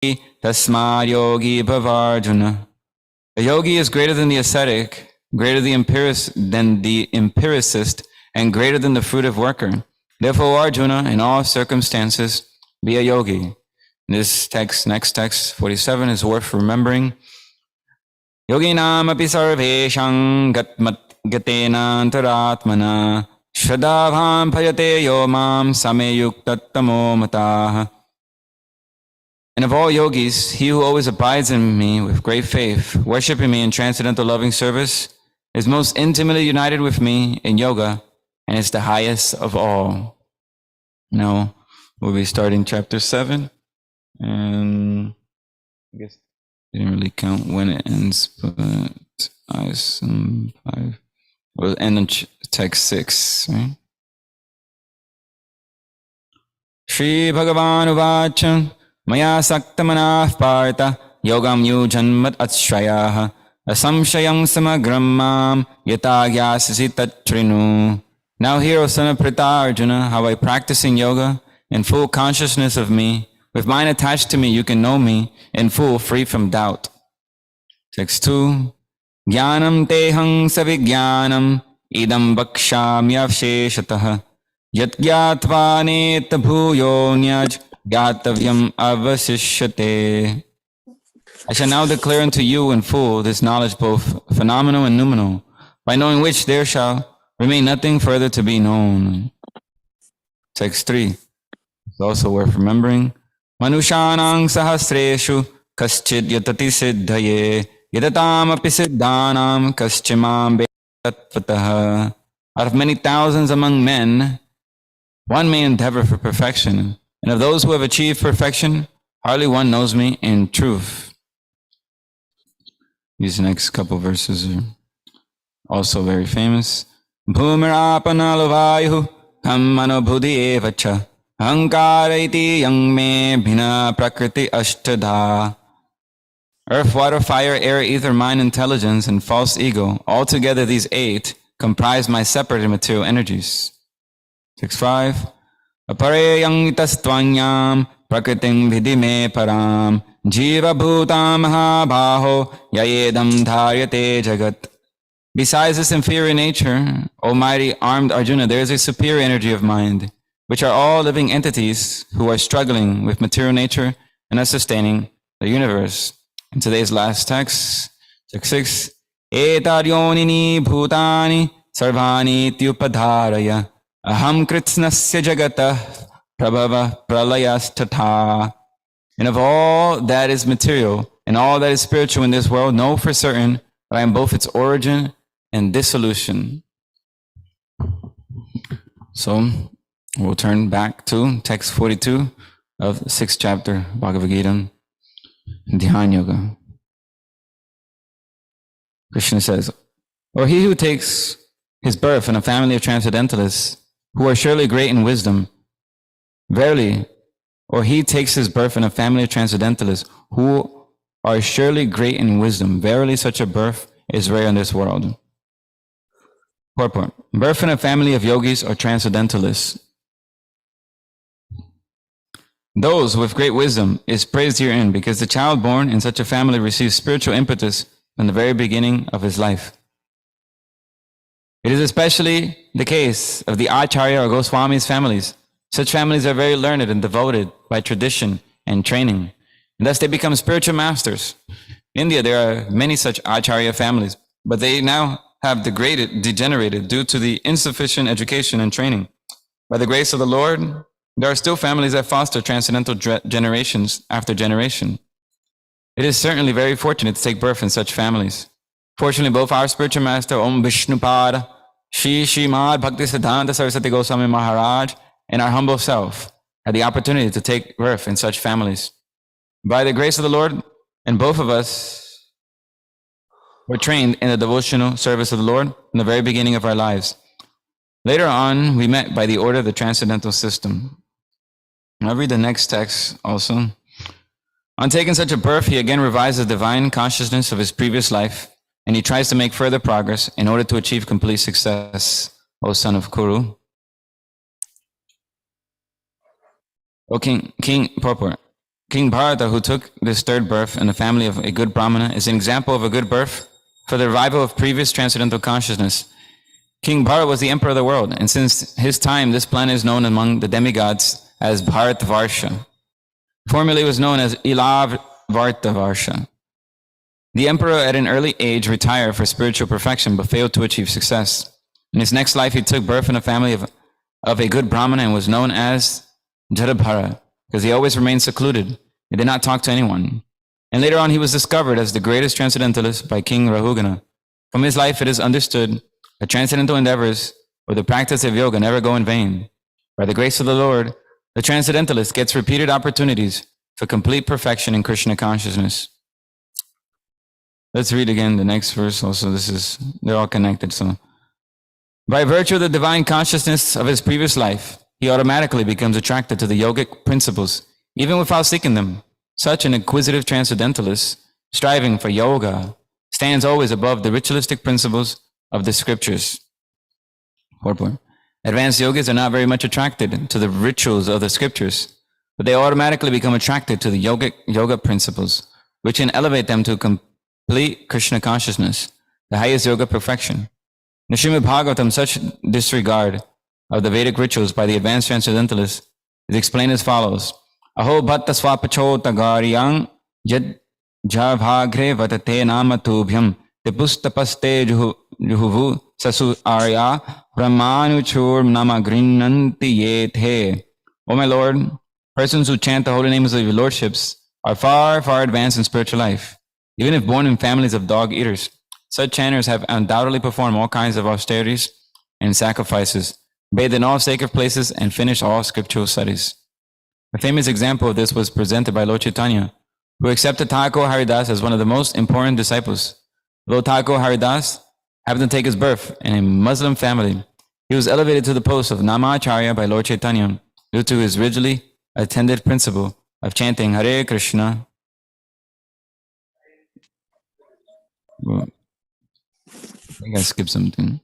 tasmad yogi bhavarjuna. A yogi is greater than the ascetic, greater than the empiricist, and greater than the fruitive worker. Therefore, Arjuna, in all circumstances, be a yogi. This text, next text, 47, is worth remembering. Yoginam api sarveshang gatena antaratmana shradabham bhajate yo mam sameyuktattamo matah. And of all yogis, he who always abides in me with great faith, worshipping me in transcendental loving service, is most intimately united with me in yoga, and is the highest of all. Now, we'll be starting chapter 7, and I guess I didn't really count when it ends, but I assume 5. We'll end on text 6, right? Shri Bhagavan Uvacha Maya Saktamanah Partha Yogam Yujanmat Atshayah Asamshayam Samagram Mam Yatagyasasi Tatrinu. Now hear, O son of Pritha Arjuna, how by practicing yoga in full consciousness of me, with mind attached to me, you can know me in full, free from doubt. Text 2. Jnanam tehang savijnanam idam bhakshamyavsheshatah yat gyatva neta bhuyo nyaj gyatavyam avasishyate. I shall now declare unto you in full this knowledge, both phenomenal and noumenal, by knowing which there shall remain nothing further to be known. Text 3. It's also worth remembering. Manushanang sahasreshu kaschid yatati siddhaye yadatam api siddhanam kaschimam betatvatah. Out of many thousands among men, one may endeavor for perfection, and of those who have achieved perfection, hardly one knows me in truth. These next couple verses are also very famous. Bhumirapanalavayuh kammanobhudi evacha ahankara iti yang me bhina prakriti ashtadha. Earth, water, fire, air, ether, mind, intelligence, and false ego, altogether these 8 comprise my separate and material energies. 6.5. Apare yang itastvanyam prakritim vidhi me param jiva bhutam mahabhaho yayedam dharyate jagat. Besides this inferior nature, O mighty armed Arjuna, there is a superior energy of mind, which are all living entities who are struggling with material nature and are sustaining the universe. In today's last text, text 6, Etaryonini bhutani sarvani tyupadharaya aham kritsnasya jagata prabhava pralayastata. And of all that is material and all that is spiritual in this world, know for certain that I am both its origin and dissolution. So we'll turn back to text 42 of the 6th chapter, Bhagavad-Gita, Dhyan Yoga. Krishna says, or he who takes his birth in a family of transcendentalists, who are surely great in wisdom, verily, or he takes his birth in a family of transcendentalists, who are surely great in wisdom, verily such a birth is rare in this world. Purport. Birth in a family of yogis or transcendentalists. Those with great wisdom is praised herein, because the child born in such a family receives spiritual impetus from the very beginning of his life. It is especially the case of the Acharya or Goswami's families. Such families are very learned and devoted by tradition and training, and thus they become spiritual masters. In India, there are many such Acharya families, but they now have degenerated due to the insufficient education and training. By the grace of the Lord, there are still families that foster transcendental generations after generation. It is certainly very fortunate to take birth in such families. Fortunately, both our spiritual master, Om Vishnupada, Shri Srimad Bhaktisiddhanta Saraswati Goswami Maharaj, and our humble self had the opportunity to take birth in such families. By the grace of the Lord, and both of us were trained in the devotional service of the Lord from the very beginning of our lives. Later on, we met by the order of the transcendental system. I'll read the next text also. On taking such a birth, he again revives the divine consciousness of his previous life, and he tries to make further progress in order to achieve complete success, O son of Kuru. O King Purport. King Bharata, who took this third birth in the family of a good Brahmana, is an example of a good birth for the revival of previous transcendental consciousness. King Bharata was the emperor of the world, and since his time, this planet is known among the demigods as Bharatvarsha. Formerly it was known as Ilavartavarsha. The emperor at an early age retired for spiritual perfection but failed to achieve success. In his next life, he took birth in a family of a good Brahmana and was known as Jadabhara because he always remained secluded. He did not talk to anyone. And later on, he was discovered as the greatest transcendentalist by King Rahugana. From his life, it is understood that transcendental endeavors or the practice of yoga never go in vain. By the grace of the Lord, the transcendentalist gets repeated opportunities for complete perfection in Krishna consciousness. Let's read again the next verse also. They're all connected. So, by virtue of the divine consciousness of his previous life, he automatically becomes attracted to the yogic principles, even without seeking them. Such an inquisitive transcendentalist, striving for yoga, stands always above the ritualistic principles of the scriptures. Advanced yogis are not very much attracted to the rituals of the scriptures, but they automatically become attracted to the yoga principles, which can elevate them to complete Krishna consciousness, the highest yoga perfection. In the Srimad Bhagavatam, such disregard of the Vedic rituals by the advanced transcendentalists is explained as follows. Aho bhatta swapachotagaryang jad javagre vatate namatubhyam tipustapaste juhuvu sasu arya brahmanuchur namagrinanti yethe. O my Lord, persons who chant the holy names of your lordships are far, far advanced in spiritual life. Even if born in families of dog eaters, such chanters have undoubtedly performed all kinds of austerities and sacrifices, bathed in all sacred places, and finished all scriptural studies. A famous example of this was presented by Lord Chaitanya, who accepted Thakur Haridas as one of the most important disciples. Though Thakur Haridas happened to take his birth in a Muslim family, he was elevated to the post of Namacharya by Lord Chaitanya due to his rigidly attended principle of chanting Hare Krishna. Well, I think I skipped something.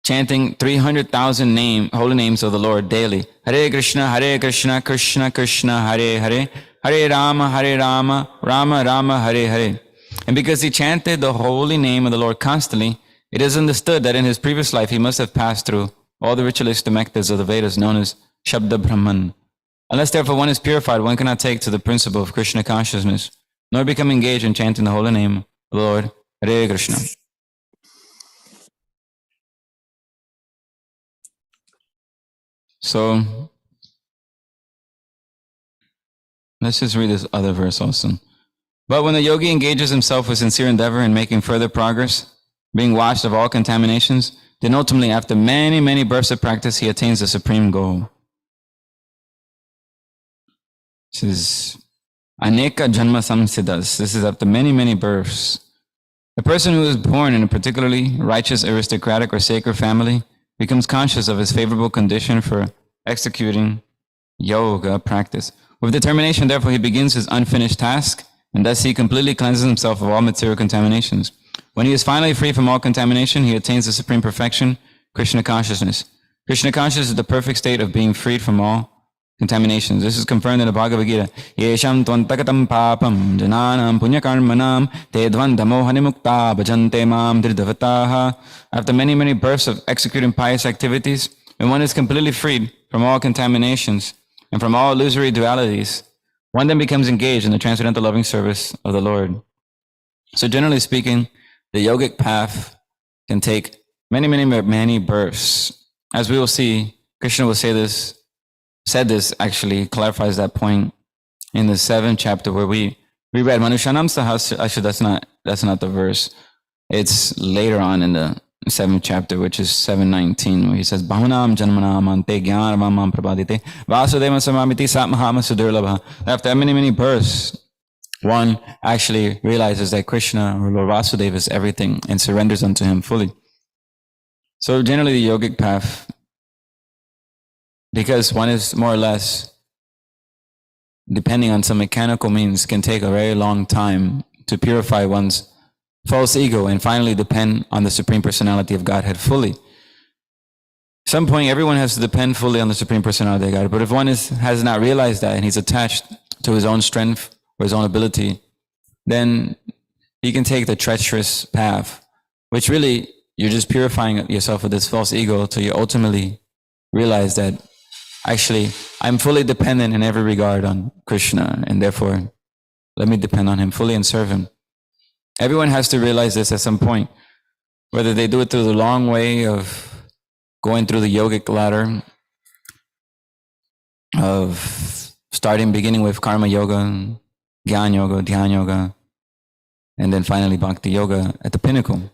Chanting 300,000 holy names of the Lord daily. Hare Krishna, Krishna Krishna, Hare Hare, Hare Rama, Rama Rama, Hare Hare. And because he chanted the holy name of the Lord constantly, it is understood that in his previous life he must have passed through all the ritualistic methods of the Vedas known as Shabda Brahman. Unless therefore one is purified, one cannot take to the principle of Krishna consciousness, nor become engaged in chanting the holy name of the Lord, Hare Krishna. So, let's just read this other verse also. But when the yogi engages himself with sincere endeavor in making further progress, being washed of all contaminations, then ultimately after many, many births of practice, he attains the supreme goal. This is Aneka Janma Samsiddhas. This is after many, many births. A person who is born in a particularly righteous, aristocratic, or sacred family becomes conscious of his favorable condition for executing yoga practice. With determination, therefore, he begins his unfinished task, and thus he completely cleanses himself of all material contaminations. When he is finally free from all contamination, he attains the supreme perfection, Krishna consciousness. Krishna consciousness is the perfect state of being freed from all contaminations. This is confirmed in the Bhagavad-Gita. Yesham tvantakatam papam jananam punyakarmanam te dvandhamohanimukta bhajante mam dridavataha. After many, many births of executing pious activities, when one is completely freed from all contaminations and from all illusory dualities, one then becomes engaged in the transcendental loving service of the Lord. So generally speaking, the yogic path can take many, many, many births. As we will see, Krishna will said this actually clarifies that point in the 7th chapter where we read Manushanam Sahasra. Actually, that's not the verse. It's later on in the 7th chapter, which is 7:19, where he says, Bahunam Janmanam Ante Gyanamam Prabhadite Vasudeva Samamiti Satmahama Sudurlabha. After many, many births, one actually realizes that Krishna or Lord Vasudeva is everything and surrenders unto him fully. So generally the yogic path, because one is more or less depending on some mechanical means, can take a very long time to purify one's false ego and finally depend on the Supreme Personality of Godhead fully. some point, everyone has to depend fully on the Supreme Personality of God. But if one has not realized that and he's attached to his own strength or his own ability, then he can take the treacherous path, which really, you're just purifying yourself with this false ego till you ultimately realize that actually, I'm fully dependent in every regard on Krishna, and therefore, let me depend on him fully and serve him. Everyone has to realize this at some point, whether they do it through the long way of going through the yogic ladder, of beginning with karma yoga, jnana yoga, dhyana yoga, and then finally bhakti yoga at the pinnacle.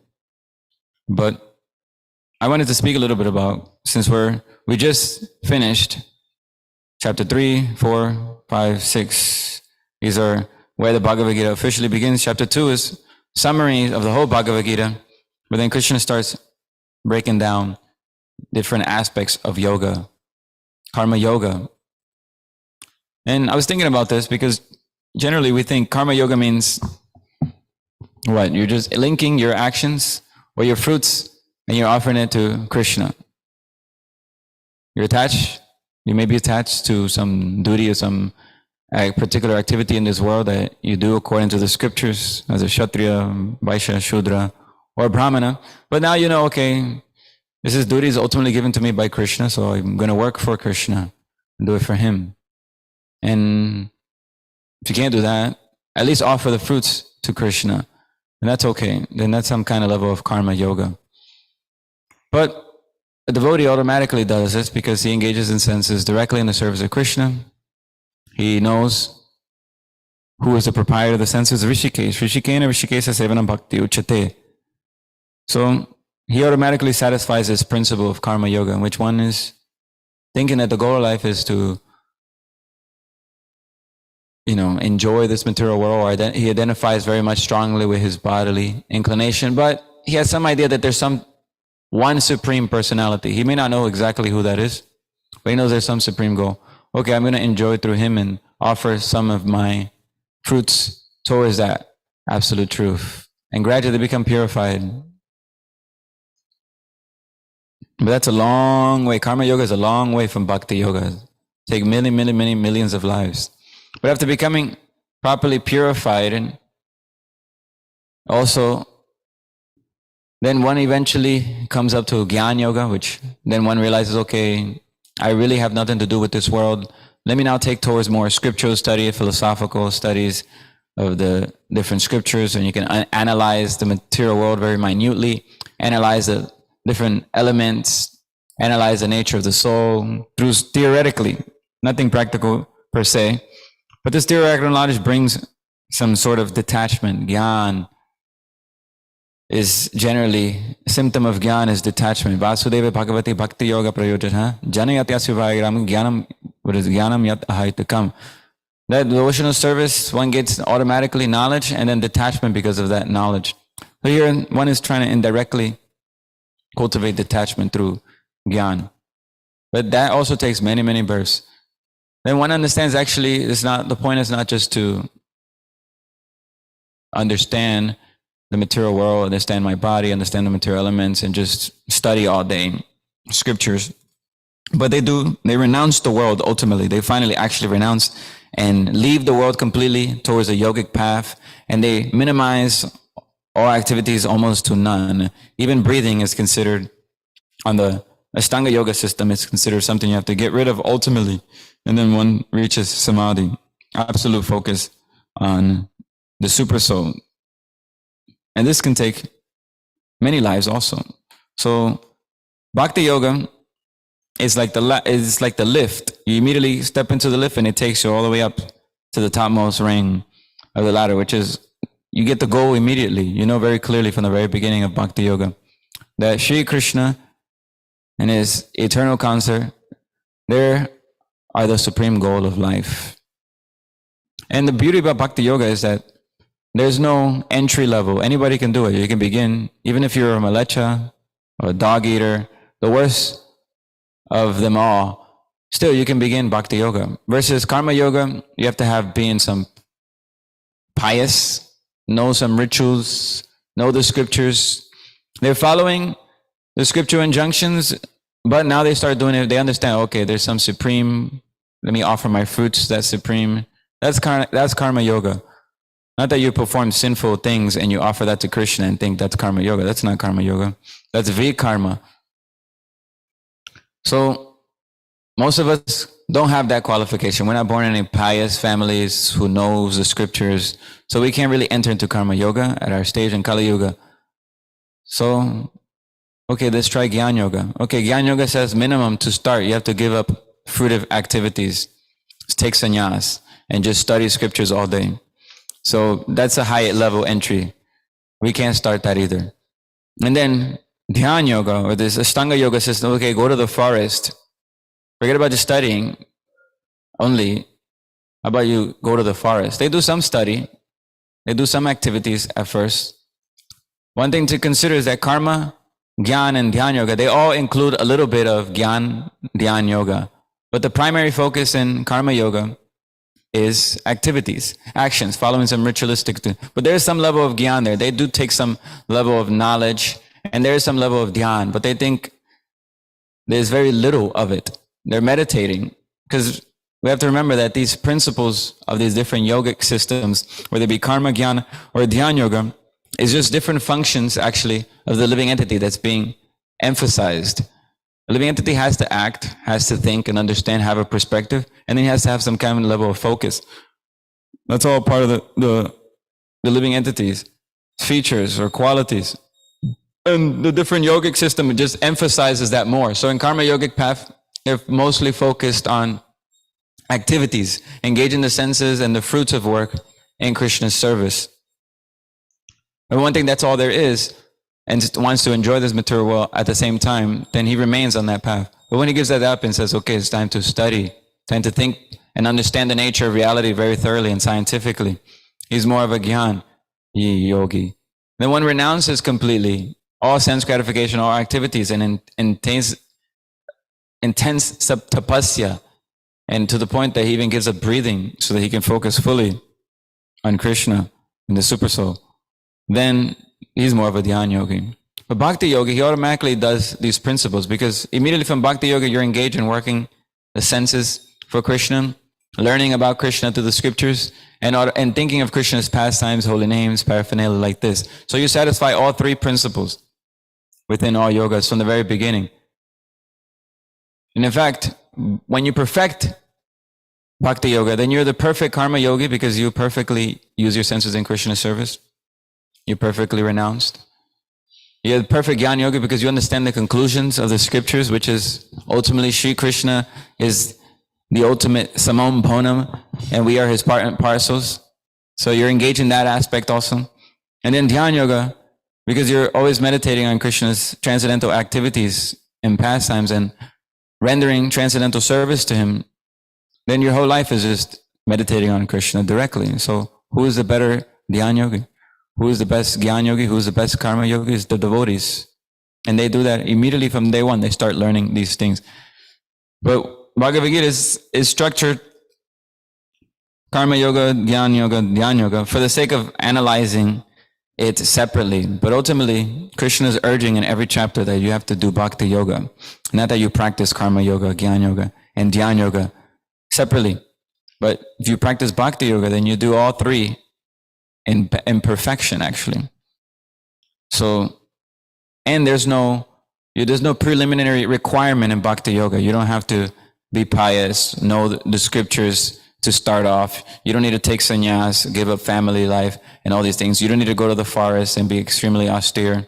But I wanted to speak a little bit about, since we just finished chapter 3, 4, 5, 6. These are where the Bhagavad-Gita officially begins. Chapter 2 is summary of the whole Bhagavad-Gita, but then Krishna starts breaking down different aspects of yoga, karma yoga. And I was thinking about this because generally we think karma yoga means what? You're just linking your actions or your fruits and you're offering it to Krishna. You're attached, you may be attached to some duty or some particular activity in this world that you do according to the scriptures as a Kshatriya, Vaishya, Shudra, or Brahmana. But now you know, okay, this duty is ultimately given to me by Krishna, so I'm going to work for Krishna and do it for him. And if you can't do that, at least offer the fruits to Krishna. And that's okay. Then that's some kind of level of karma yoga. But a devotee automatically does this because he engages in senses directly in the service of Krishna. He knows who is the proprietor of the senses, Rishikesh. Rishikena Rishikesa Sevana Bhakti Uchate. So he automatically satisfies this principle of karma yoga, in which one is thinking that the goal of life is to enjoy this material world, or he identifies very much strongly with his bodily inclination, but he has some idea that there's one supreme personality. He may not know exactly who that is, but he knows there's some supreme goal. Okay, I'm going to enjoy through him and offer some of my fruits towards that absolute truth, and gradually become purified. But that's a long way. Karma yoga is a long way from bhakti yoga. Take many millions of lives. But after becoming properly purified, and also then one eventually comes up to jnana yoga, which then one realizes, okay, I really have nothing to do with this world. Let me now take towards more scriptural study, philosophical studies of the different scriptures, and you can analyze the material world very minutely, analyze the different elements, analyze the nature of the soul through theoretically, nothing practical per se. But this theoretical knowledge brings some sort of detachment. Gyan is generally, a symptom of Gyan is detachment. Vasudeva Bhagavati Bhakti Yoga Prayojana Janayatyasyavayagram Gyanam, what is Gyanam Yat Ahaitakam. That devotional service, one gets automatically knowledge and then detachment because of that knowledge. So here one is trying to indirectly cultivate detachment through Gyan. But that also takes many births. Then one understands actually the point is not just to understand the material world, understand my body, understand the material elements, and just study all day scriptures. But they renounce the world ultimately. They finally actually renounce and leave the world completely towards a yogic path, and they minimize all activities almost to none. Even breathing is considered, on the Ashtanga yoga system, it's considered something you have to get rid of ultimately. And then one reaches samadhi, absolute focus on the super soul. And this can take many lives also. So bhakti yoga is like the lift. You immediately step into the lift and it takes you all the way up to the topmost ring of the ladder, which is, you get the goal immediately. You know very clearly from the very beginning of bhakti yoga that Sri Krishna and his eternal consort, there are the supreme goal of life. And the beauty about bhakti yoga is that there's no entry level. Anybody can do it. You can begin, even if you're a malecha or a dog eater, the worst of them all, still you can begin bhakti yoga. Versus karma yoga, you have to be in some pious, know some rituals, know the scriptures. They're following the scriptural injunctions But now they start doing it. They understand, okay, there's some supreme. Let me offer my fruits. That's supreme. That's karma yoga. Not that you perform sinful things and you offer that to Krishna and think that's karma yoga. That's not karma yoga. That's vikarma. So most of us don't have that qualification. We're not born in any pious families who knows the scriptures. So we can't really enter into karma yoga at our stage in Kali Yuga. So, okay, let's try Gyan Yoga. Okay, Gyan Yoga says minimum to start, you have to give up fruitive activities, take sannyas, and just study scriptures all day. So that's a high level entry. We can't start that either. And then Dhyan Yoga, or this Ashtanga Yoga system, okay, go to the forest. Forget about just studying only. How about you go to the forest? They do some study. They do some activities at first. One thing to consider is that karma, Gyan, and Dhyan Yoga, they all include a little bit of Gyan, Dhyan Yoga. But the primary focus in Karma Yoga is activities, actions, following some ritualistic thing. But there's some level of Gyan there. They do take some level of knowledge, and there is some level of Dhyan, but they think there's very little of it. They're meditating, because we have to remember that these principles of these different yogic systems, whether it be Karma, Gyan, or Dhyan Yoga, is just different functions, actually, of the living entity that's being emphasized. The living entity has to act, has to think and understand, have a perspective, and then he has to have some kind of level of focus. That's all part of the living entity's features or qualities. And the different yogic system just emphasizes that more. So in Karma Yogic path, they're mostly focused on activities, engaging the senses and the fruits of work in Krishna's service. And one thing, that's all there is, and just wants to enjoy this material world at the same time, then he remains on that path. But when he gives that up and says, okay, it's time to study, time to think and understand the nature of reality very thoroughly and scientifically, he's more of a Gyan yogi. Then one renounces completely all sense gratification, all activities, and intense tapasya, and to the point that he even gives up breathing so that he can focus fully on Krishna and the super soul. Then he's more of a Dhyan yogi. But Bhakti yogi, he automatically does these principles, because immediately from Bhakti yoga, you're engaged in working the senses for Krishna, learning about Krishna through the scriptures, and thinking of Krishna's pastimes, holy names, paraphernalia like this. So you satisfy all three principles within all yogas from the very beginning. And in fact, when you perfect Bhakti yoga, then you're the perfect karma yogi, because you perfectly use your senses in Krishna's service. You're perfectly renounced. You're the perfect Gyan yogi because you understand the conclusions of the scriptures, which is ultimately Sri Krishna is the ultimate samam bonam, and we are his part and parcels. So you're engaged in that aspect also. And then Dhyan yoga, because you're always meditating on Krishna's transcendental activities and pastimes and rendering transcendental service to him, then your whole life is just meditating on Krishna directly. So who is the better Dhyan yogi? Who is the best Gyan yogi? Who is the best Karma yogi? Is the devotees. And they do that immediately from day one. They start learning these things. But Bhagavad-Gita is structured Karma yoga, Gyan yoga, Dhyan yoga for the sake of analyzing it separately. But ultimately, Krishna is urging in every chapter that you have to do Bhakti yoga. Not that you practice Karma yoga, Gyan yoga, and Dhyan yoga separately. But if you practice Bhakti yoga, then you do all three in perfection, actually. So, and there's no preliminary requirement in Bhakti yoga. You don't have to be pious, know the scriptures to start off. You don't need to take sannyas, give up family life and all these things. You don't need to go to the forest and be extremely austere.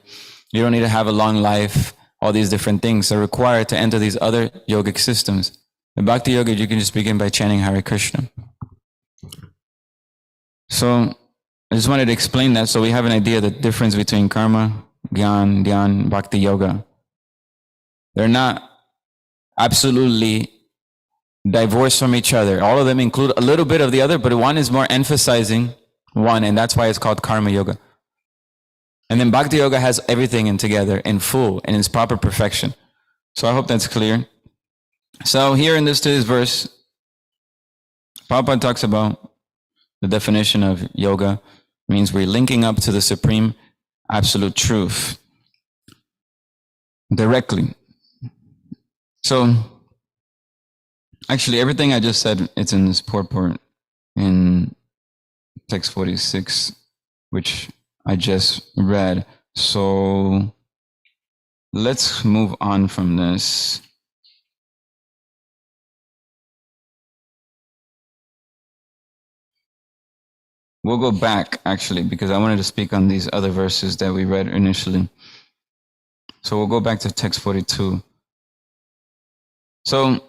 You don't need to have a long life. All these different things are required to enter these other yogic systems. In Bhakti yoga, you can just begin by chanting Hare Krishna. So I just wanted to explain that so we have an idea of the difference between karma, Gyan, Dhyan, Bhakti yoga. They're not absolutely divorced from each other. All of them include a little bit of the other, but one is more emphasizing one, and that's why it's called karma yoga. And then Bhakti yoga has everything in together in full and in its proper perfection. So I hope that's clear. So here in this verse, Prabhupada talks about the definition of yoga. It means we're linking up to the supreme absolute truth directly. So, actually, everything I just said, it's in this purport in text 46, which I just read. So, let's move on from this. We'll go back, actually, because I wanted to speak on these other verses that we read initially. So we'll go back to text 42. So,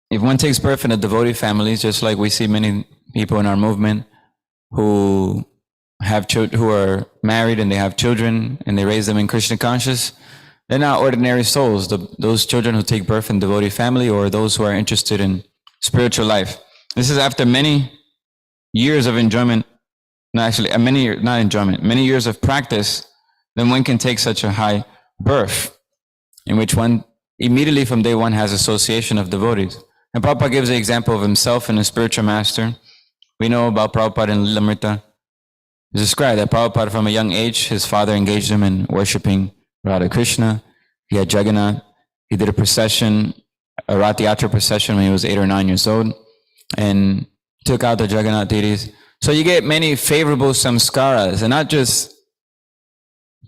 if one takes birth in a devotee family, just like we see many people in our movement who have who are married and they have children and they raise them in Krishna conscious, they're not ordinary souls. Those children who take birth in devotee family, or those who are interested in spiritual life. This is after many years of enjoyment, many years of practice, then one can take such a high birth, in which one immediately from day one has association of devotees. And Prabhupada gives the example of himself and a spiritual master. We know about Prabhupada in Lilamrita. It's described that Prabhupada from a young age, his father engaged him in worshipping Radha Krishna. He had Jagannath. He did a procession, a Rath Yatra procession when he was 8 or 9 years old, and took out the Jagannath deities. So you get many favorable samskaras, and not just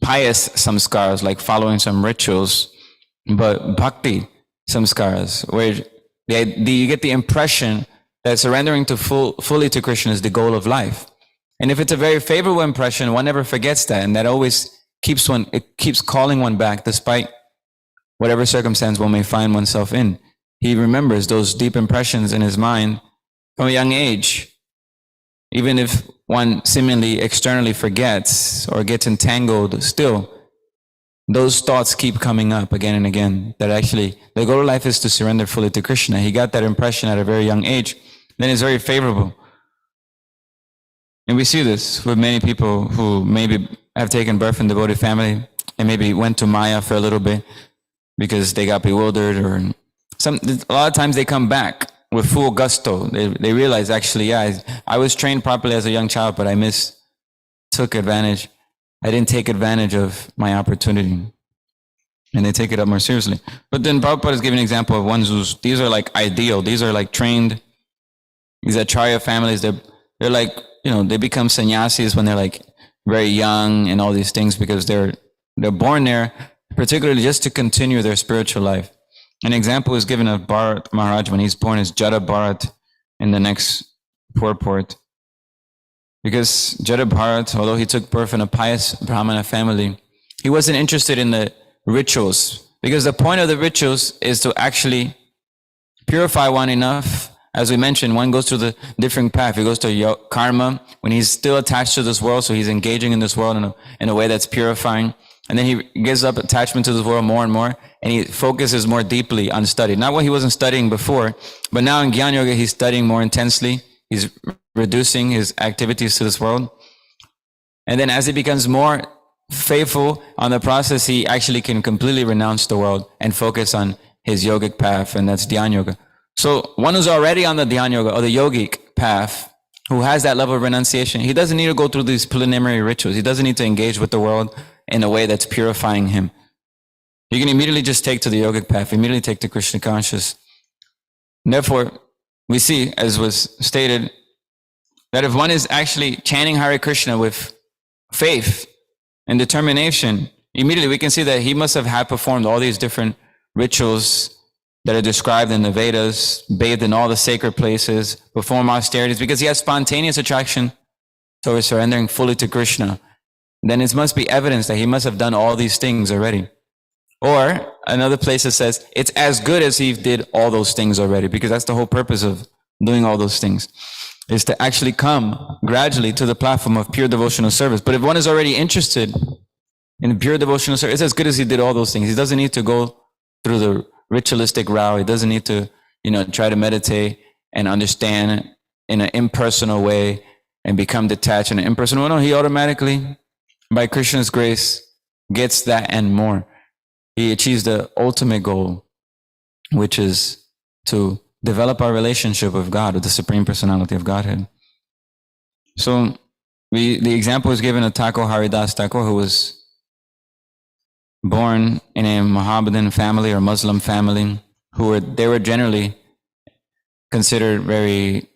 pious samskaras like following some rituals, but bhakti samskaras, where you get the impression that surrendering to fully to Krishna is the goal of life. And if it's a very favorable impression, one never forgets that, and that always keeps calling one back despite whatever circumstance one may find oneself in. He remembers those deep impressions in his mind from a young age. Even if one seemingly externally forgets or gets entangled, still, those thoughts keep coming up again and again, that actually the goal of life is to surrender fully to Krishna. He got that impression at a very young age. Then it's very favorable. And we see this with many people who maybe have taken birth in devotee family and maybe went to Maya for a little bit because they got bewildered, or a lot of times they come back with full gusto. They realize, actually, I was trained properly as a young child, but I took advantage. I didn't take advantage of my opportunity. And they take it up more seriously. But then Prabhupada is giving an example of ones these are like ideal. These are like trained. These Acharya families, they're like, they become sannyasis when they're like very young and all these things, because they're born there particularly just to continue their spiritual life. An example is given of Bharat Maharaj when he's born as Jada Bharat in the next purport. Because Jada Bharat, although he took birth in a pious Brahmana family, he wasn't interested in the rituals, because the point of the rituals is to actually purify one enough. As we mentioned, one goes through the different path. He goes to karma when he's still attached to this world, so he's engaging in this world in a way that's purifying. And then he gives up attachment to this world more and more, and he focuses more deeply on study. Not what he wasn't studying before, but now in Jnana Yoga, he's studying more intensely. He's reducing his activities to this world. And then as he becomes more faithful on the process, he actually can completely renounce the world and focus on his yogic path, and that's Dhyana Yoga. So one who's already on the Dhyana Yoga or the yogic path, who has that level of renunciation, he doesn't need to go through these preliminary rituals. He doesn't need to engage with the world in a way that's purifying him. He can immediately just take to the yogic path, immediately take to Krishna conscious. And therefore, we see, as was stated, that if one is actually chanting Hare Krishna with faith and determination, immediately we can see that he must have had performed all these different rituals that are described in the Vedas, bathed in all the sacred places, perform austerities, because he has spontaneous attraction towards surrendering fully to Krishna. Then it must be evidence that he must have done all these things already. Or another place that says it's as good as he did all those things already, because that's the whole purpose of doing all those things, is to actually come gradually to the platform of pure devotional service. But if one is already interested in pure devotional service, it's as good as he did all those things. He doesn't need to go through the ritualistic route. He doesn't need to, try to meditate and understand in an impersonal way and become detached in an impersonal way. No, he automatically, by Krishna's grace, gets that and more. He achieves the ultimate goal, which is to develop our relationship with God, with the Supreme Personality of Godhead. So the example is given of Thakur Haridas Thakur, who was born in a Mohammedan family or Muslim family, they were generally considered very,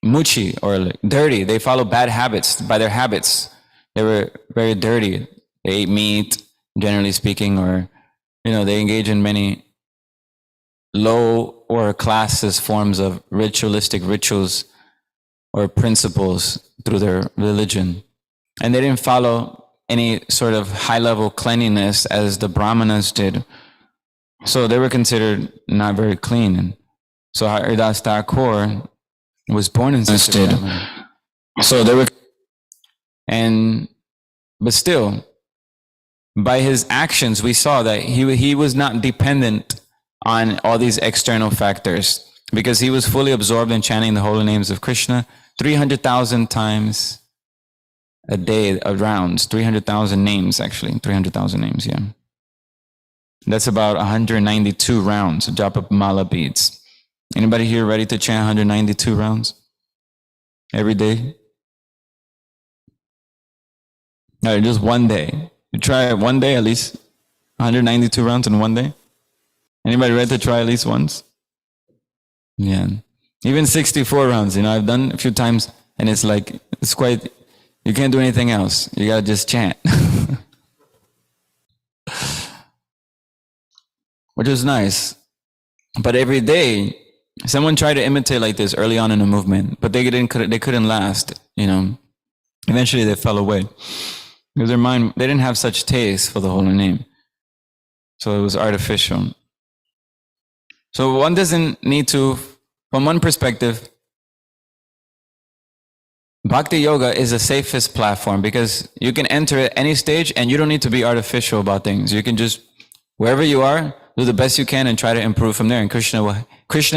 muchi or like dirty. They followed bad habits by their habits. They were very dirty. They ate meat, generally speaking, or, they engage in many low or classes forms of ritualistic rituals or principles through their religion. And they didn't follow any sort of high-level cleanliness as the Brahmanas did. So they were considered not very clean. So Haridas Thakur was born in such a family. So they were, but still, by his actions, we saw that he was not dependent on all these external factors, because he was fully absorbed in chanting the holy names of Krishna 300,000 times a day, rounds, 300,000 names, actually, 300,000 names, yeah. That's about 192 rounds of japa mala beads. Anybody here ready to chant 192 rounds every day? No, just one day. You try it one day at least. 192 rounds in one day. Anybody ready to try at least once? Yeah. Even 64 rounds, I've done a few times, and it's like, it's quite, you can't do anything else. You gotta just chant. Which is nice. But every day, someone tried to imitate like this early on in the movement, but they couldn't last, Eventually they fell away. Because their mind, they didn't have such taste for the holy name. So it was artificial. So one doesn't need to, from one perspective, Bhakti Yoga is the safest platform, because you can enter at any stage and you don't need to be artificial about things. You can just, wherever you are, do the best you can and try to improve from there. And Krishna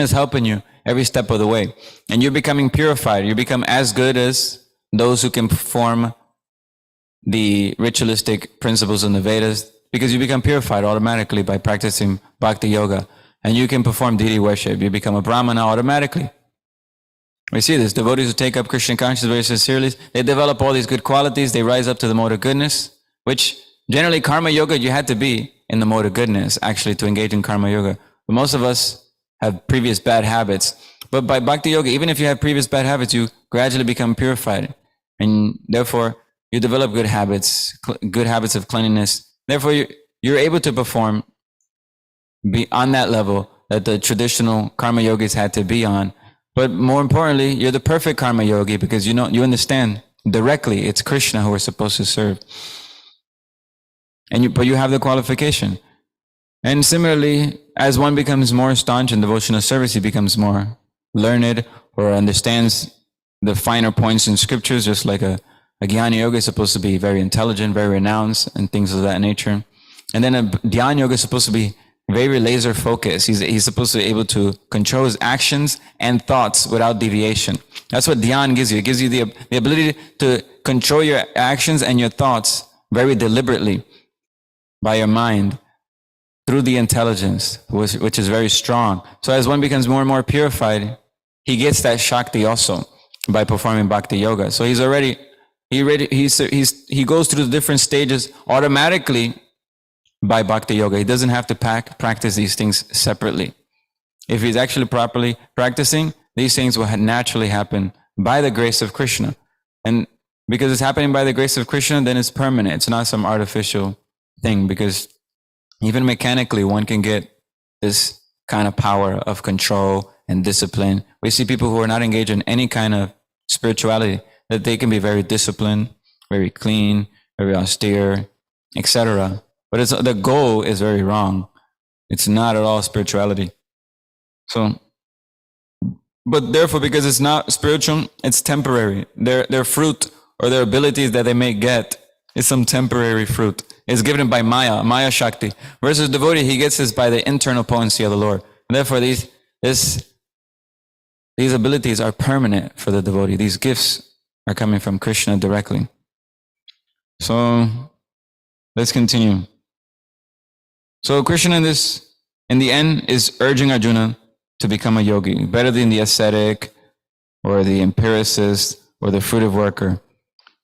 is helping you every step of the way. And you're becoming purified. You become as good as those who can perform the ritualistic principles in the Vedas, because you become purified automatically by practicing Bhakti Yoga. And you can perform deity worship. You become a Brahmana automatically. We see this. Devotees who take up Krishna consciousness very sincerely, they develop all these good qualities. They rise up to the mode of goodness, which generally Karma Yoga, you had to be in the mode of goodness, actually, to engage in Karma Yoga. But most of us have previous bad habits. But by Bhakti Yoga, even if you have previous bad habits, you gradually become purified. And therefore, you develop good habits of cleanliness. Therefore, you're able to perform be on that level that the traditional Karma Yogis had to be on. But more importantly, you're the perfect Karma Yogi, because you understand directly it's Krishna who we're supposed to serve. But you have the qualification. And similarly, as one becomes more staunch in devotional service, he becomes more learned or understands the finer points in scriptures, just like a Jnana Yoga is supposed to be very intelligent, very renounced, and things of that nature. And then a Dhyana Yoga is supposed to be very laser focused. He's supposed to be able to control his actions and thoughts without deviation. That's what Dhyan gives you. It gives you the ability to control your actions and your thoughts very deliberately by your mind through the intelligence, which is very strong. So as one becomes more and more purified, he gets that Shakti also by performing Bhakti Yoga. So he goes through the different stages automatically by Bhakti Yoga. He doesn't have to practice these things separately. If he's actually properly practicing, these things will naturally happen by the grace of Krishna. And because it's happening by the grace of Krishna, then it's permanent. It's not some artificial thing, because even mechanically, one can get this kind of power of control and discipline. We see people who are not engaged in any kind of spirituality, that they can be very disciplined, very clean, very austere, etc. But the goal is very wrong. It's not at all spirituality. So, but therefore, because it's not spiritual, it's temporary. Their fruit or their abilities that they may get is some temporary fruit. It's given by Maya Shakti. Versus devotee, he gets this by the internal potency of the Lord. And therefore, these abilities are permanent for the devotee. These gifts are coming from Krishna directly. So, let's continue. So Krishna in the end is urging Arjuna to become a yogi, better than the ascetic or the empiricist or the fruitive worker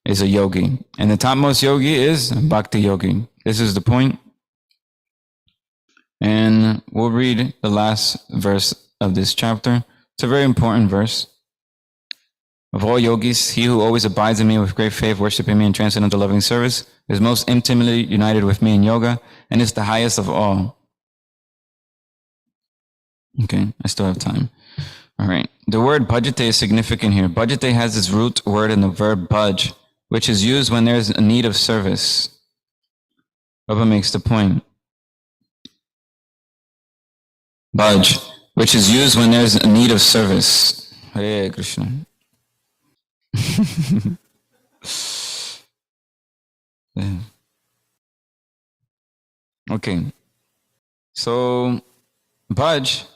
is a yogi. And the topmost yogi is Bhakti Yogi. This is the point. And we'll read the last verse of this chapter. It's a very important verse. Of all yogis, he who always abides in me with great faith, worshiping me in transcendental loving service, is most intimately united with me in yoga, and is the highest of all. Okay, I still have time. All right. The word bhajate is significant here. Bhajate has its root word in the verb bhaj, which is used when there is a need of service. Baba makes the point. Bhaj, which is used when there is a need of service. Hare Krishna. Yeah. Okay. So, bhaj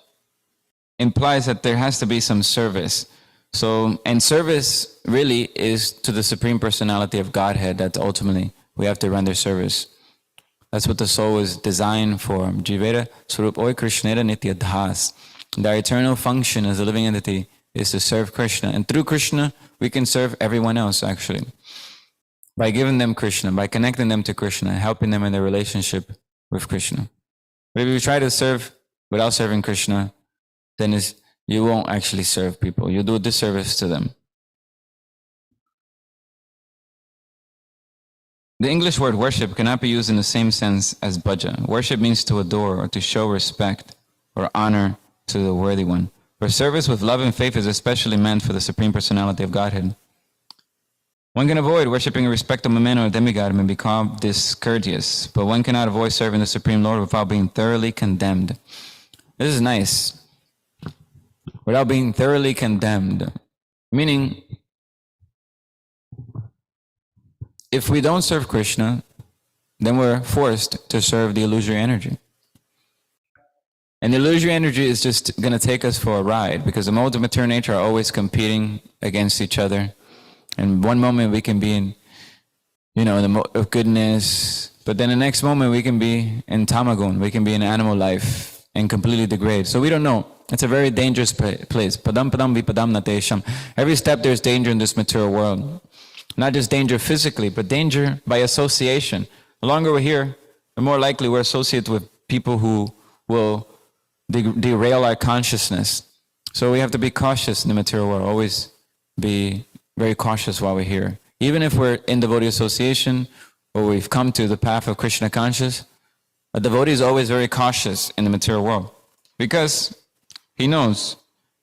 implies that there has to be some service. So, and service really is to the Supreme Personality of Godhead that ultimately we have to render service. That's what the soul is designed for. Jivera Swarup Oi Krishnera Nitya Dhas. The eternal function as a living entity is to serve Krishna. And through Krishna, we can serve everyone else actually. By giving them Krishna, by connecting them to Krishna, helping them in their relationship with Krishna. But if you try to serve without serving Krishna, then you won't actually serve people. You'll do a disservice to them. The English word worship cannot be used in the same sense as bhaja. Worship means to adore or to show respect or honor to the worthy one. For service with love and faith is especially meant for the Supreme Personality of Godhead. One can avoid worshipping a respectable man or a demigod and may be called discourteous, but one cannot avoid serving the Supreme Lord without being thoroughly condemned. This is nice. Without being thoroughly condemned. Meaning, if we don't serve Krishna, then we're forced to serve the illusory energy. And the illusory energy is just going to take us for a ride because the modes of material nature are always competing against each other. And one moment we can be in, in the mode of goodness, but then the next moment we can be in tamagun, we can be in animal life and completely degrade. So we don't know. It's a very dangerous place. Padam padam vipadam natesham. Every step there's danger in this material world. Not just danger physically, but danger by association. The longer we're here, the more likely we're associated with people who will derail our consciousness. So we have to be cautious in the material world. Always be very cautious while we're here. Even if we're in devotee association or we've come to the path of Krishna conscious, a devotee is always very cautious in the material world because he knows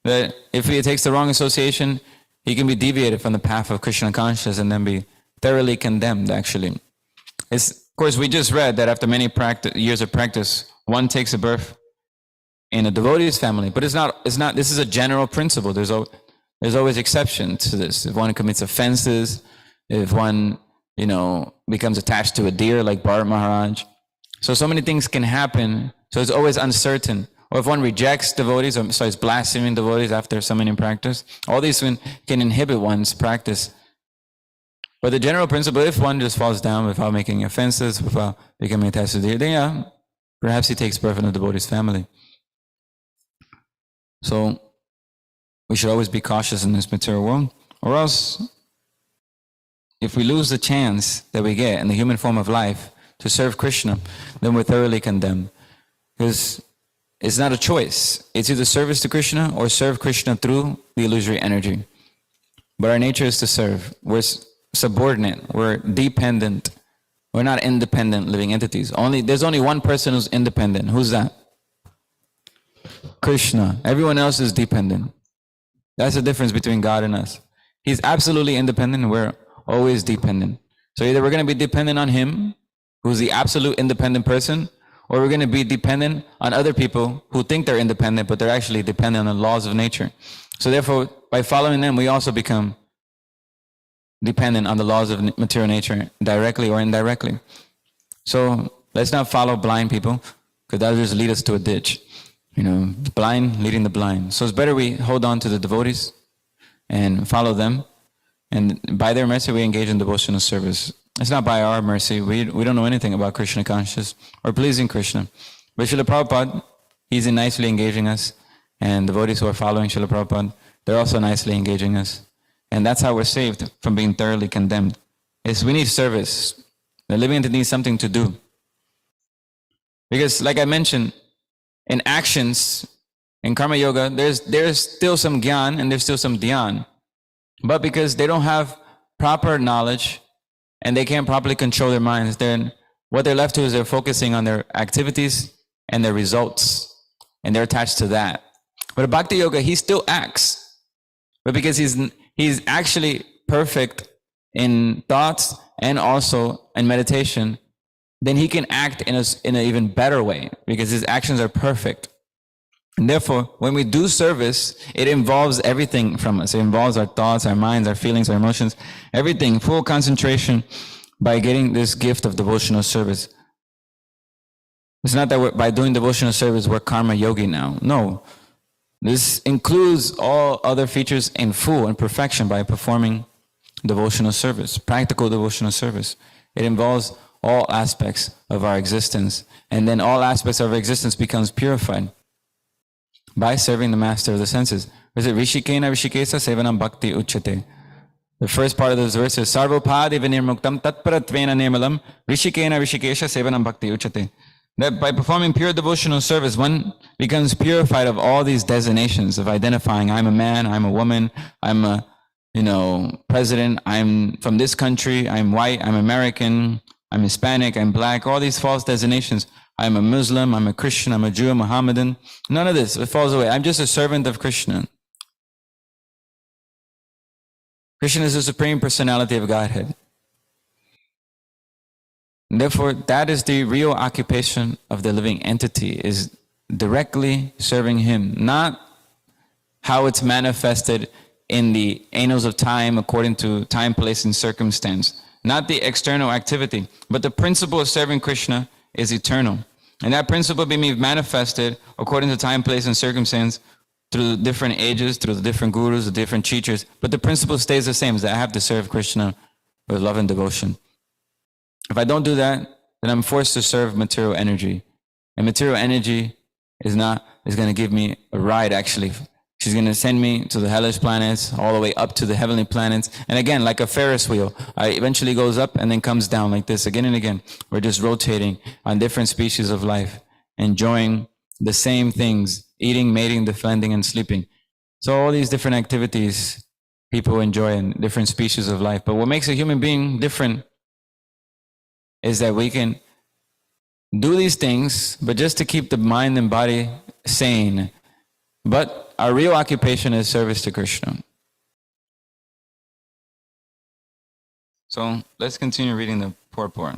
that if he takes the wrong association, he can be deviated from the path of Krishna consciousness and then be thoroughly condemned, actually. Of course, we just read that after many years of practice, one takes a birth in a devotee's family. But it's not. This is a general principle. There's always exceptions to this. If one commits offenses, if one, becomes attached to a deer like Bharat Maharaj. So many things can happen. So it's always uncertain. Or if one rejects devotees, or starts blaspheming devotees after so many practice, all these can inhibit one's practice. But the general principle, if one just falls down without making offenses, without becoming attached to the, then yeah, perhaps he takes birth in a devotee's family. So we should always be cautious in this material world, or else if we lose the chance that we get in the human form of life to serve Krishna, then we're thoroughly condemned. Because it's not a choice. It's either service to Krishna or serve Krishna through the illusory energy. But our nature is to serve. We're subordinate. We're dependent. We're not independent living entities. There's only one person who's independent. Who's that? Krishna. Everyone else is dependent. That's the difference between God and us. He's absolutely independent. We're always dependent. So either we're going to be dependent on him, who's the absolute independent person, or we're going to be dependent on other people who think they're independent, but they're actually dependent on the laws of nature. So therefore, by following them, we also become dependent on the laws of material nature, directly or indirectly. So let's not follow blind people, because that'll just lead us to a ditch. Blind leading the blind. So it's better we hold on to the devotees and follow them. And by their mercy, we engage in devotional service. It's not by our mercy. We don't know anything about Krishna consciousness or pleasing Krishna. But Srila Prabhupada, he's nicely engaging us. And devotees who are following Srila Prabhupada, they're also nicely engaging us. And that's how we're saved from being thoroughly condemned. We need service. The living entity needs something to do. Because like I mentioned, in actions, in karma yoga, there's still some gyan and there's still some dhyan. But because they don't have proper knowledge and they can't properly control their minds, then what they're left to is they're focusing on their activities and their results, and they're attached to that. But a bhakti yoga, he still acts, but because he's actually perfect in thoughts and also in meditation, then he can act in an even better way because his actions are perfect. And therefore, when we do service, it involves everything from us. It involves our thoughts, our minds, our feelings, our emotions, everything, full concentration by getting this gift of devotional service. It's not that by doing devotional service, we're karma yogi now. No. This includes all other features in full and perfection by performing devotional service, practical devotional service. It involves all aspects of our existence, and then all aspects of our existence becomes purified by serving the master of the senses. Is it Rishikena Rishikesa Sevanam Bhakti Uchate? The first part of this verse is Sarvopadi Vinirmuktam Tatparatvena Nirmalam Rishikena Rishikesha Sevanam Bhakti Uchate. That by performing pure devotional service, one becomes purified of all these designations of identifying, I'm a man, I'm a woman, I'm a president, I'm from this country, I'm white, I'm American, I'm Hispanic, I'm black, all these false designations. I'm a Muslim, I'm a Christian, I'm a Jew, a Mohammedan. None of this, it falls away. I'm just a servant of Krishna. Krishna is the Supreme Personality of Godhead. And therefore, that is the real occupation of the living entity, is directly serving Him, not how it's manifested in the annals of time according to time, place, and circumstance. Not the external activity, but the principle of serving Krishna is eternal. And that principle being manifested according to time, place, and circumstance through different ages, through the different gurus, the different teachers. But the principle stays the same, is that I have to serve Krishna with love and devotion. If I don't do that, then I'm forced to serve material energy. And material energy is going to give me a ride, actually. She's going to send me to the hellish planets, all the way up to the heavenly planets. And again, like a Ferris wheel, it eventually goes up and then comes down like this again and again. We're just rotating on different species of life, enjoying the same things, eating, mating, defending, and sleeping. So all these different activities people enjoy in different species of life. But what makes a human being different is that we can do these things, but just to keep the mind and body sane. But our real occupation is service to Krishna. So let's continue reading the purport.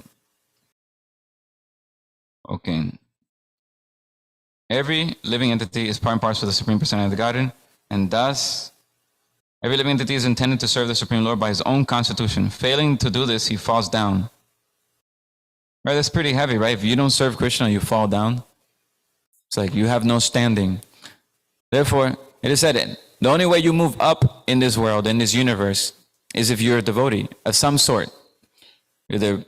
Okay. Every living entity is part and parcel of the Supreme Personality of the Godhead, and thus every living entity is intended to serve the Supreme Lord by his own constitution. Failing to do this, he falls down. Right, that's pretty heavy, right? If you don't serve Krishna, you fall down. It's like you have no standing. Therefore, it is said, the only way you move up in this world, in this universe, is if you're a devotee of some sort. Of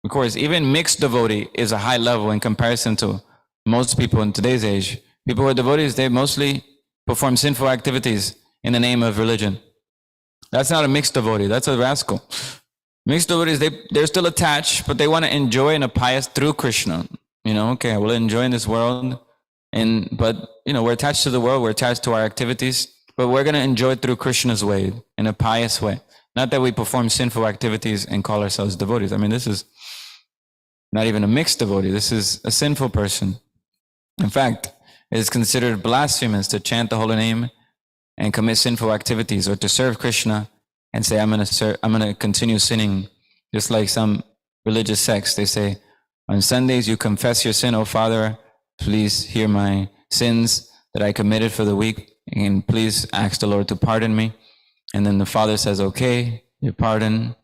course, even mixed devotee is a high level in comparison to most people in today's age. People who are devotees, they mostly perform sinful activities in the name of religion. That's not a mixed devotee, that's a rascal. Mixed devotees, they're still attached, but they want to enjoy in a pious through Krishna. Okay, I will enjoy in this world, but we're attached to the world, we're attached to our activities, but we're going to enjoy it through Krishna's way, in a pious way. Not that we perform sinful activities and call ourselves devotees. I mean, this is not even a mixed devotee. This is a sinful person. In fact, it is considered blasphemous to chant the holy name and commit sinful activities, or to serve Krishna and say, I'm going to continue sinning, just like some religious sects. They say, on Sundays you confess your sin, oh Father, please hear my sins that I committed for the week, and please ask the Lord to pardon me. And then the Father says, okay, you're pardoned,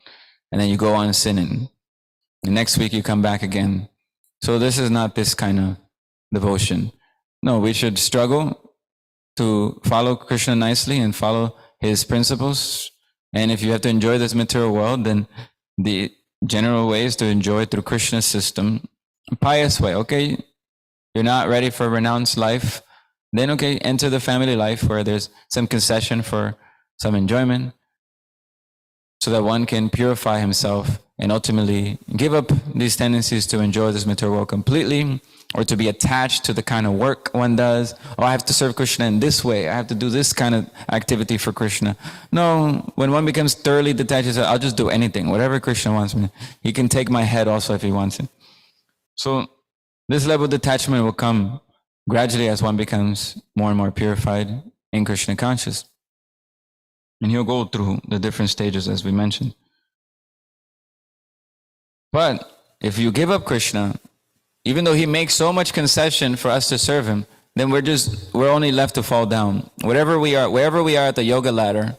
and then you go on sinning. And next week you come back again. So this is not this kind of devotion. No, we should struggle to follow Krishna nicely and follow his principles. And if you have to enjoy this material world, then the general way is to enjoy it through Krishna's system, a pious way. Okay, you're not ready for a renounced life, then okay, enter the family life where there's some concession for some enjoyment, so that one can purify himself and ultimately give up these tendencies to enjoy this material world completely or to be attached to the kind of work one does. Oh, I have to serve Krishna in this way. I have to do this kind of activity for Krishna. No, when one becomes thoroughly detached, he says, I'll just do anything, whatever Krishna wants me. He can take my head also if he wants it. So this level of detachment will come gradually as one becomes more and more purified in Krishna conscious. And he'll go through the different stages as we mentioned. But if you give up Krishna, even though he makes so much concession for us to serve him, then we're only left to fall down. Wherever we are at the yoga ladder,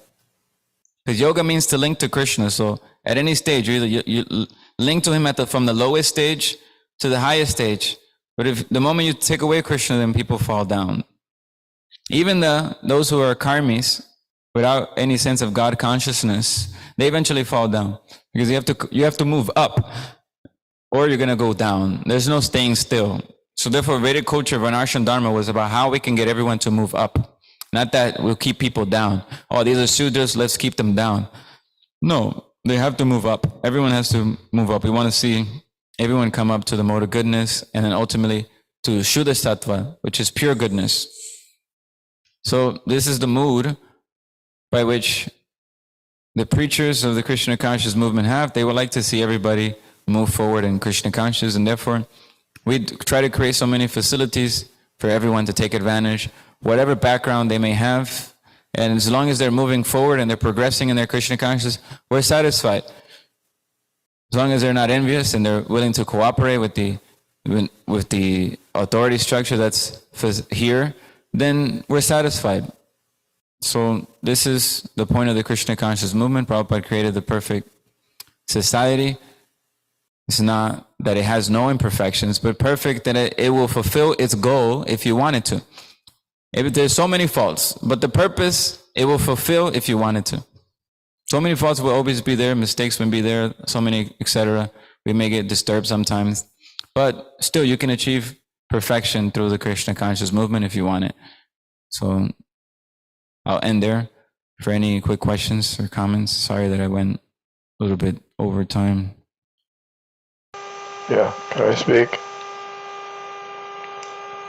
because yoga means to link to Krishna. So at any stage, you link to him from the lowest stage to the highest stage. But if the moment you take away Krishna, then people fall down. Even those who are karmis, without any sense of God consciousness, they eventually fall down, because you have to move up, or you're going to go down. There's no staying still. So therefore, Vedic culture, Varnashram Dharma, was about how we can get everyone to move up. Not that we'll keep people down. Oh, these are Sudras, let's keep them down. No, they have to move up. Everyone has to move up. We want to see everyone come up to the mode of goodness, and then ultimately to Shuddha Sattva, which is pure goodness. So this is the mood by which the preachers of the Krishna conscious movement have. They would like to see everybody move forward in Krishna conscious, and therefore we try to create so many facilities for everyone to take advantage, whatever background they may have. And as long as they're moving forward and they're progressing in their Krishna conscious, we're satisfied. As long as they're not envious and they're willing to cooperate with the authority structure that's here, then we're satisfied. So this is the point of the Krishna conscious movement. Prabhupada created the perfect society. It's not that it has no imperfections, but perfect that it will fulfill its goal if you want it to. If there's so many faults, but the purpose, it will fulfill if you want it to. So many faults will always be there, mistakes will be there, so many, etc. We may get disturbed sometimes, but still you can achieve perfection through the Krishna conscious movement if you want it. So I'll end there for any quick questions or comments. Sorry that I went a little bit over time. Yeah, can I speak?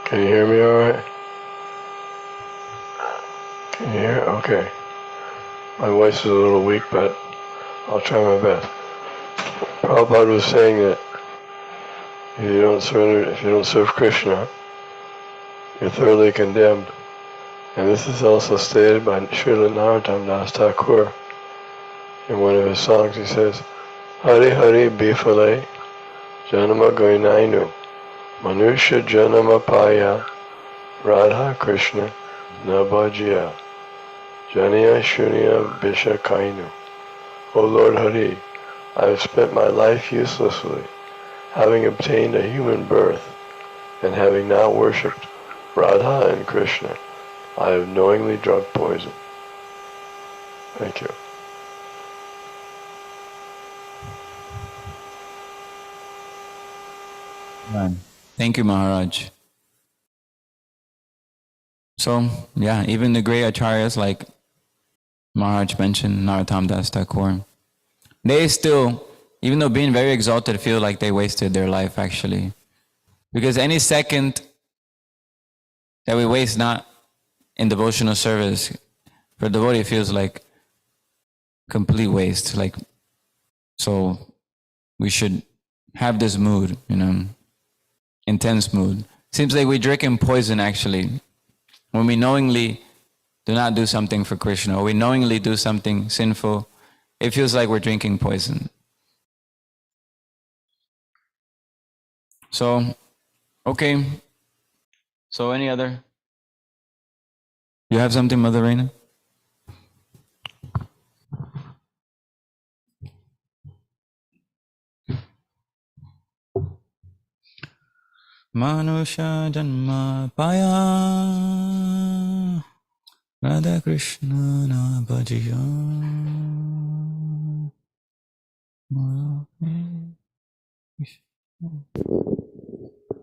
Can you hear me all right? Can you hear? Okay. My voice is a little weak, but I'll try my best. Prabhupada was saying that if you don't serve Krishna, you're thoroughly condemned. And this is also stated by Srila Narottam Das Thakur in one of his songs. He says, Hari Hari Bifale Janama Goinainu Manusha Janama Paya Radha Krishna Nabhajiya Janiya Shunya Bisha Kainu. O Lord Hari, I have spent my life uselessly, having obtained a human birth, and having not worshipped Radha and Krishna. I have knowingly drunk poison. Thank you. Thank you, Maharaj. So, yeah, even the great acharyas like Maharaj mentioned, Narottam Das Thakur, they still, even though being very exalted, feel like they wasted their life actually. Because any second that we waste not in devotional service, for a devotee it feels like complete waste. Like, so we should have this mood, intense mood. Seems like we're drinking poison actually. When we knowingly do not do something for Krishna, or we knowingly do something sinful, it feels like we're drinking poison. So, okay. So any other? You have something, Mother Reina? Manusha Janma Paya Radha Krishna Nabhajiya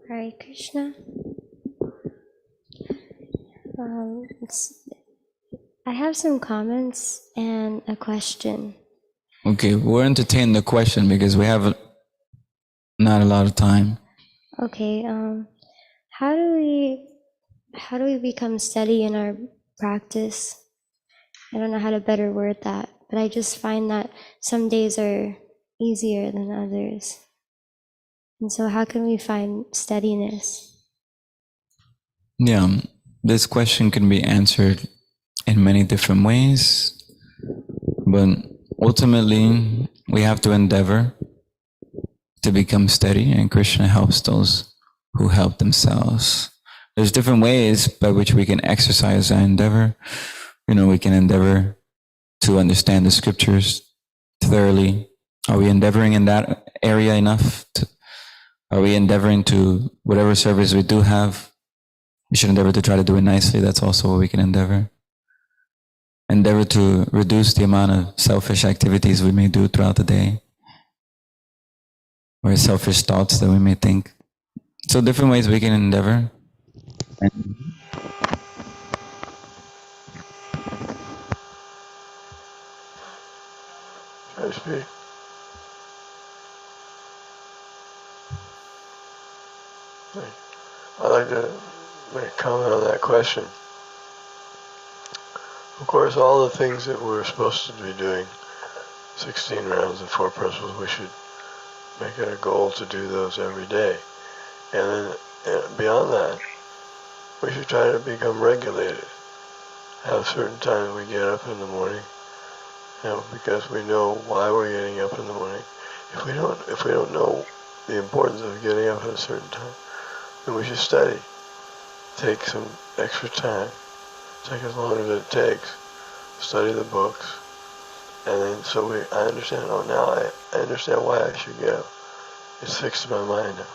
Hare Krishna. I have some comments and a question. Okay, we'll entertain the question because we have not a lot of time. Okay, how do we become steady in our practice? I don't know how to better word that, but I just find that some days are easier than others. And so how can we find steadiness? Yeah, this question can be answered in many different ways, but ultimately we have to endeavor to become steady, and Krishna helps those who help themselves. There's different ways by which we can exercise our endeavor. We can endeavor to understand the scriptures thoroughly. Are we endeavoring in that area enough? Are we endeavoring to, whatever service we do have, we should endeavor to try to do it nicely. That's also what we can endeavor. Endeavor to reduce the amount of selfish activities we may do throughout the day, or selfish thoughts that we may think. So different ways we can endeavor. Try to speak. I'd like to make a comment on that question. Of course, all the things that we're supposed to be doing, 16 rounds of 4 principles, we should make it a goal to do those every day. And then beyond that, we should try to become regulated. Have certain times we get up in the morning, because we know why we're getting up in the morning. If we don't know the importance of getting up at a certain time, then we should study. Take some extra time. Take as long as it takes. Study the books. And then I understand, now I understand why I should get up. It's fixed in my mind now.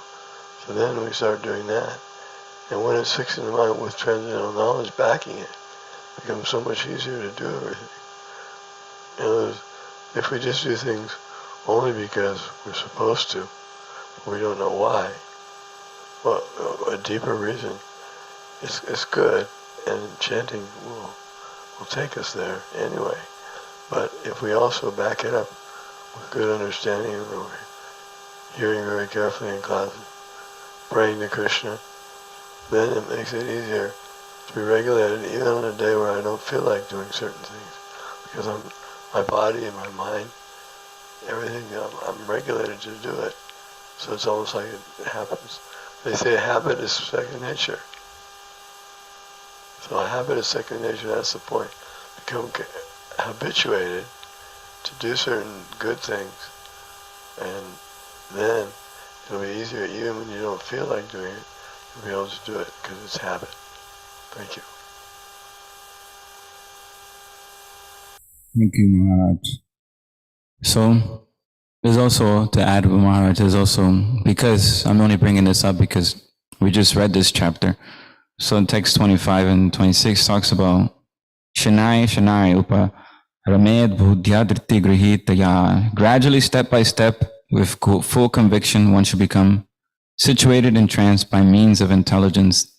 So then we start doing that. And when it's fixed in the mind with transcendental knowledge backing it, it becomes so much easier to do everything. If we just do things only because we're supposed to, we don't know why, well, a deeper reason, it's good, and chanting will take us there anyway. But if we also back it up with good understanding, and we're hearing very carefully in classes, praying to Krishna, then it makes it easier to be regulated even on a day where I don't feel like doing certain things, because my body and my mind, everything, I'm regulated to do it. So it's almost like it happens. They say a habit is second nature. So a habit is second nature, that's the point. Become habituated to do certain good things, and then it'll be easier even when you don't feel like doing it, you'll be able to do it because it's habit. Thank you. Thank you, Maharaj. So, there's also, to add with Maharaj, there's also, because I'm only bringing this up because we just read this chapter. So in text 25 and 26 talks about Shanai Upa Ramed Buddhyadriti Grihitaya. Gradually, step by step, with full conviction, one should become situated in trance by means of intelligence,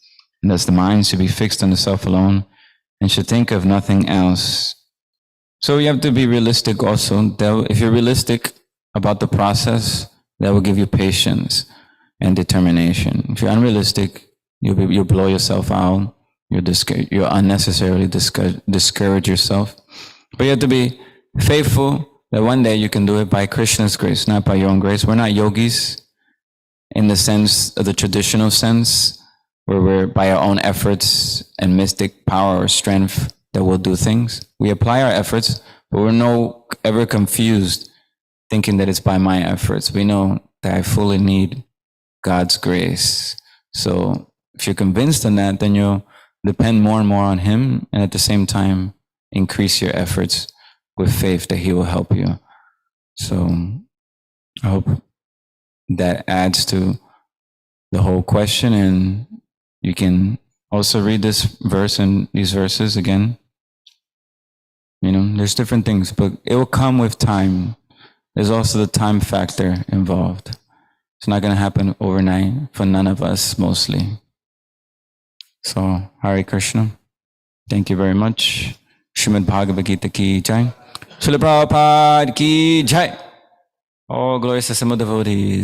and thus the mind should be fixed on the self alone and should think of nothing else. So you have to be realistic also. If you're realistic about the process, that will give you patience and determination. If you're unrealistic, you'll blow yourself out. You'll unnecessarily discourage yourself. But you have to be faithful that one day you can do it by Krishna's grace, not by your own grace. We're not yogis in the sense of the traditional sense, where we're by our own efforts and mystic power or strength that we'll do things. We apply our efforts, but we're no ever confused thinking that it's by my efforts. We know that I fully need God's grace. So if you're convinced in that, then you'll depend more and more on Him, and at the same time, increase your efforts with faith that He will help you. So I hope that adds to the whole question, and you can also read this verse and these verses again. There's different things, but it will come with time. There's also the time factor involved. It's not going to happen overnight for none of us, mostly. So, Hare Krishna. Thank you very much. Srimad Bhagavad-Gita ki jai. Srila Prabhupada ki jai. All glories to some devotees.